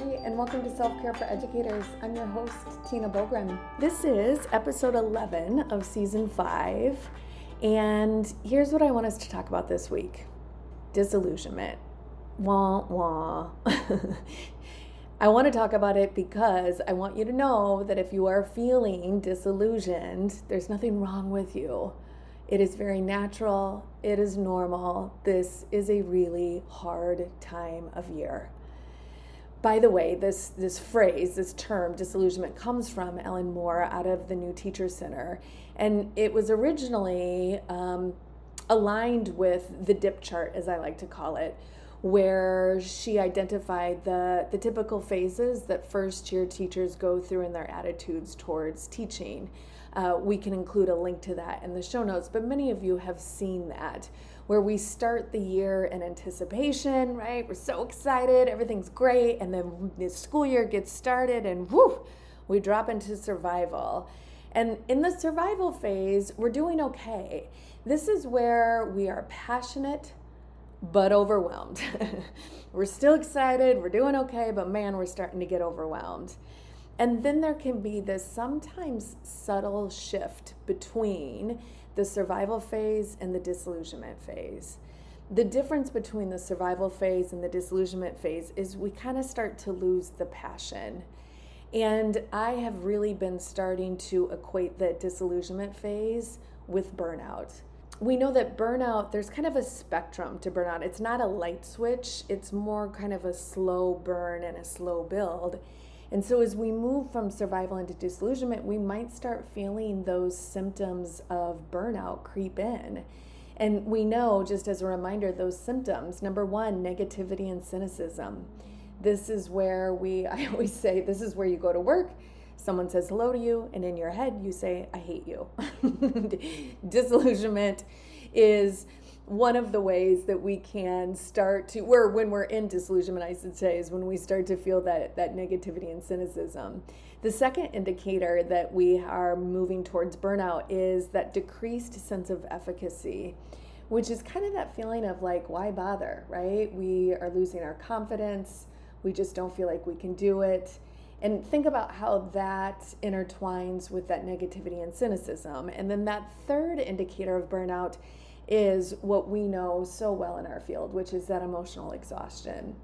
and welcome to Self-Care for Educators. I'm your host, Tina Bogren. This is episode 11 of season 5, and here's what I want us to talk about this week. Disillusionment. Wah, wah. I want to talk about it because I want you to know that if you are feeling disillusioned, there's nothing wrong with you. It is very natural. It is normal. This is a really hard time of year. By the way, this phrase, this term, disillusionment, comes from Ellen Moore out of the New Teacher Center. And it was originally aligned with the dip chart, as I like to call it, where she identified the typical phases that first-year teachers go through in their attitudes towards teaching. We can include a link to that in the show notes, but many of you have seen that, where we start the year in anticipation, right? We're so excited, everything's great, and then the school year gets started and whoo, we drop into survival. And in the survival phase, we're doing okay. This is where we are passionate, but overwhelmed. We're still excited, we're doing okay, but man, we're starting to get overwhelmed. And then there can be this sometimes subtle shift between the survival phase and the disillusionment phase. The difference between the survival phase and the disillusionment phase is we kind of start to lose the passion. And I have really been starting to equate the disillusionment phase with burnout. We know that burnout, there's kind of a spectrum to burnout. It's not a light switch, it's more kind of a slow burn and a slow build. And so as we move from survival into disillusionment, we might start feeling those symptoms of burnout creep in. And we know, just as a reminder, those symptoms, number one, negativity and cynicism. This is where I always say, this is where you go to work, someone says hello to you, and in your head you say, I hate you. Disillusionment is one of the ways that we can start to, when we're in disillusionment, I should say, is when we start to feel that negativity and cynicism. The second indicator that we are moving towards burnout is that decreased sense of efficacy, which is kind of that feeling of like, why bother, right? We are losing our confidence. We just don't feel like we can do it. And think about how that intertwines with that negativity and cynicism. And then that third indicator of burnout is what we know so well in our field, which is that emotional exhaustion.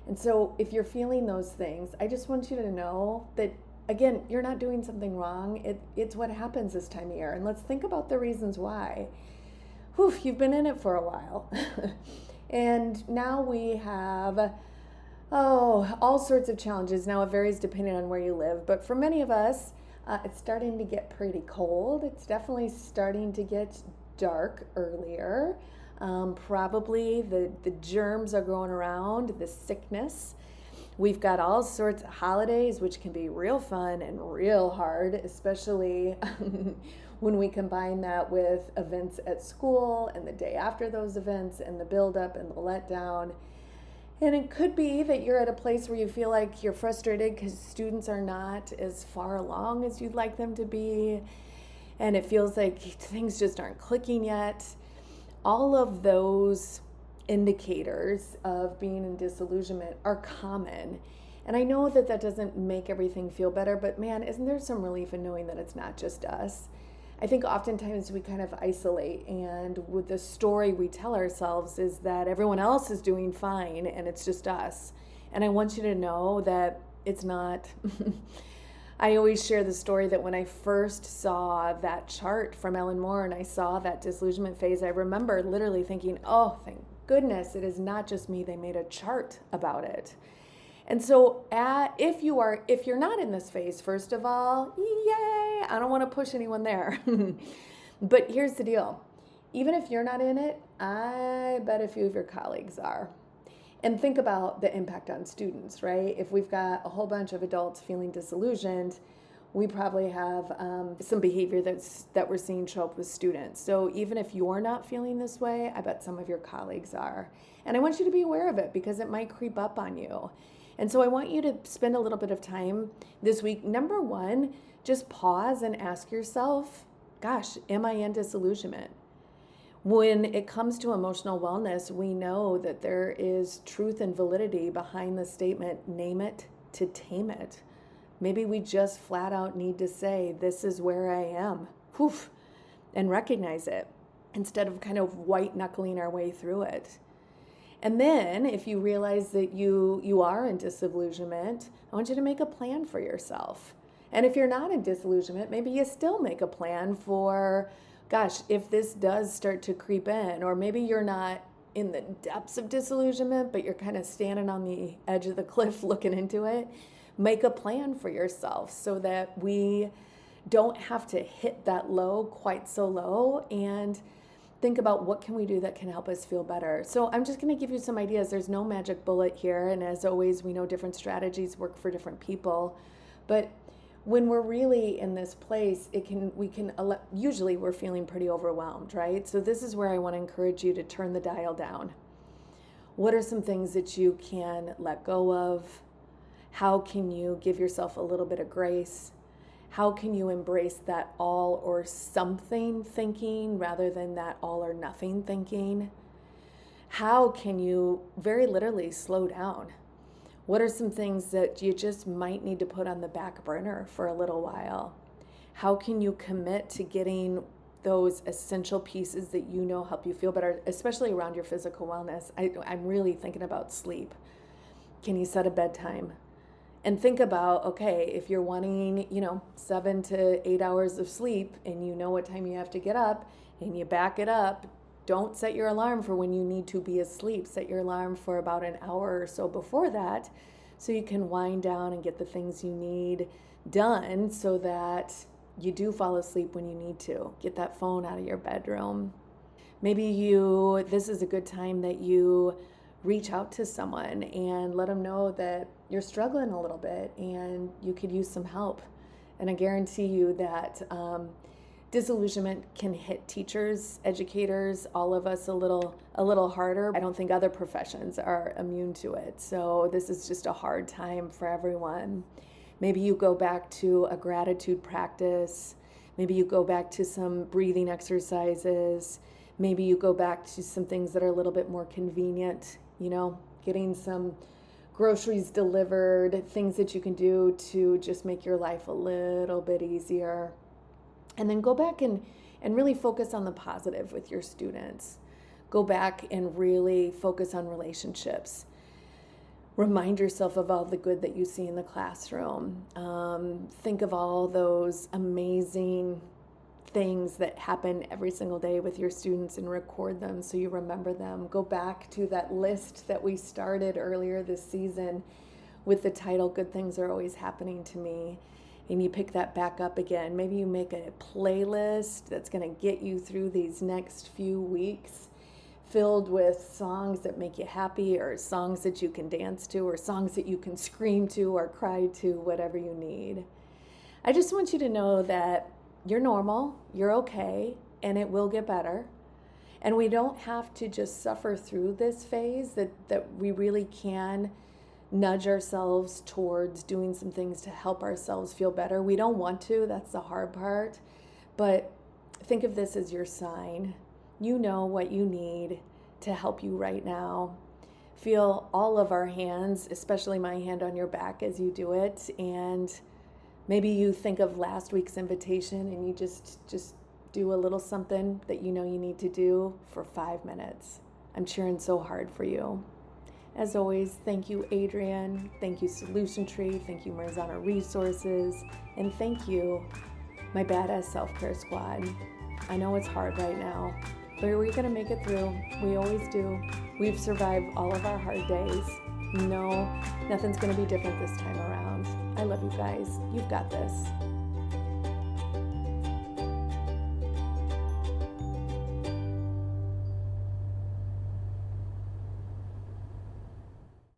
And so if you're feeling those things, I just want you to know that, again, you're not doing something wrong. It's what happens this time of year. And let's think about the reasons why. Whew, you've been in it for a while. And now we have, all sorts of challenges. Now it varies depending on where you live. But for many of us, it's starting to get pretty cold. It's definitely starting to get dark earlier. Probably the germs are going around, the sickness. We've got all sorts of holidays, which can be real fun and real hard, especially when we combine that with events at school and the day after those events and the buildup and the letdown. And it could be that you're at a place where you feel like you're frustrated because students are not as far along as you'd like them to be. And it feels like things just aren't clicking yet. All of those indicators of being in disillusionment are common. And I know that that doesn't make everything feel better, but man, isn't there some relief in knowing that it's not just us? I think oftentimes we kind of isolate, and with the story we tell ourselves is that everyone else is doing fine and it's just us. And I want you to know that it's not. I always share the story that when I first saw that chart from Ellen Moore and I saw that disillusionment phase, I remember literally thinking, oh, thank goodness, it is not just me. They made a chart about it. And so if you're not in this phase, first of all, yay, I don't want to push anyone there. But here's the deal. Even if you're not in it, I bet a few of your colleagues are. And think about the impact on students, right? If we've got a whole bunch of adults feeling disillusioned, we probably have some behavior that we're seeing show up with students. So even if you're not feeling this way, I bet some of your colleagues are. And I want you to be aware of it because it might creep up on you. And so I want you to spend a little bit of time this week. Number one, just pause and ask yourself, gosh, am I in disillusionment? When it comes to emotional wellness, we know that there is truth and validity behind the statement, name it, to tame it. Maybe we just flat out need to say, this is where I am, poof, and recognize it instead of kind of white knuckling our way through it. And then if you realize that you are in disillusionment, I want you to make a plan for yourself. And if you're not in disillusionment, maybe you still make a plan for, gosh, if this does start to creep in, or maybe you're not in the depths of disillusionment, but you're kind of standing on the edge of the cliff looking into it, make a plan for yourself so that we don't have to hit that low quite so low, and think about what can we do that can help us feel better. So I'm just going to give you some ideas. There's no magic bullet here, and as always, we know different strategies work for different people. But when we're really in this place, usually we're feeling pretty overwhelmed, right? So this is where I want to encourage you to turn the dial down. What are some things that you can let go of? How can you give yourself a little bit of grace? How can you embrace that all or something thinking rather than that all or nothing thinking? How can you very literally slow down? What are some things that you just might need to put on the back burner for a little while? How can you commit to getting those essential pieces that you know help you feel better, especially around your physical wellness? I'm really thinking about sleep. Can you set a bedtime? And think about, okay, if you're wanting, 7 to 8 hours of sleep and you know what time you have to get up and you back it up, don't set your alarm for when you need to be asleep. Set your alarm for about an hour or so before that so you can wind down and get the things you need done so that you do fall asleep when you need to. Get that phone out of your bedroom. Maybe this is a good time that you reach out to someone and let them know that you're struggling a little bit and you could use some help. And I guarantee you that disillusionment can hit teachers, educators, all of us a little harder. I don't think other professions are immune to it. So this is just a hard time for everyone. Maybe you go back to a gratitude practice. Maybe you go back to some breathing exercises. Maybe you go back to some things that are a little bit more convenient, getting some groceries delivered, things that you can do to just make your life a little bit easier. And then go back and really focus on the positive with your students. Go back and really focus on relationships. Remind yourself of all the good that you see in the classroom. Think of all those amazing things that happen every single day with your students and record them so you remember them. Go back to that list that we started earlier this season with the title, Good Things Are Always Happening to Me. And you pick that back up again. Maybe you make a playlist that's going to get you through these next few weeks, filled with songs that make you happy, or songs that you can dance to, or songs that you can scream to or cry to, whatever you need. I just want you to know that you're normal, you're okay, and it will get better. And we don't have to just suffer through this phase, that we really can nudge ourselves towards doing some things to help ourselves feel better. We don't want to, that's the hard part. But think of this as your sign. You know what you need to help you right now. Feel all of our hands, especially my hand on your back as you do it. And maybe you think of last week's invitation and you just do a little something that you know you need to do for 5 minutes. I'm cheering so hard for you. As always, thank you, Adrian. Thank you, Solution Tree. Thank you, Marzana Resources. And thank you, my Badass Self-Care Squad. I know it's hard right now, but we're going to make it through. We always do. We've survived all of our hard days. No, nothing's going to be different this time around. I love you guys. You've got this.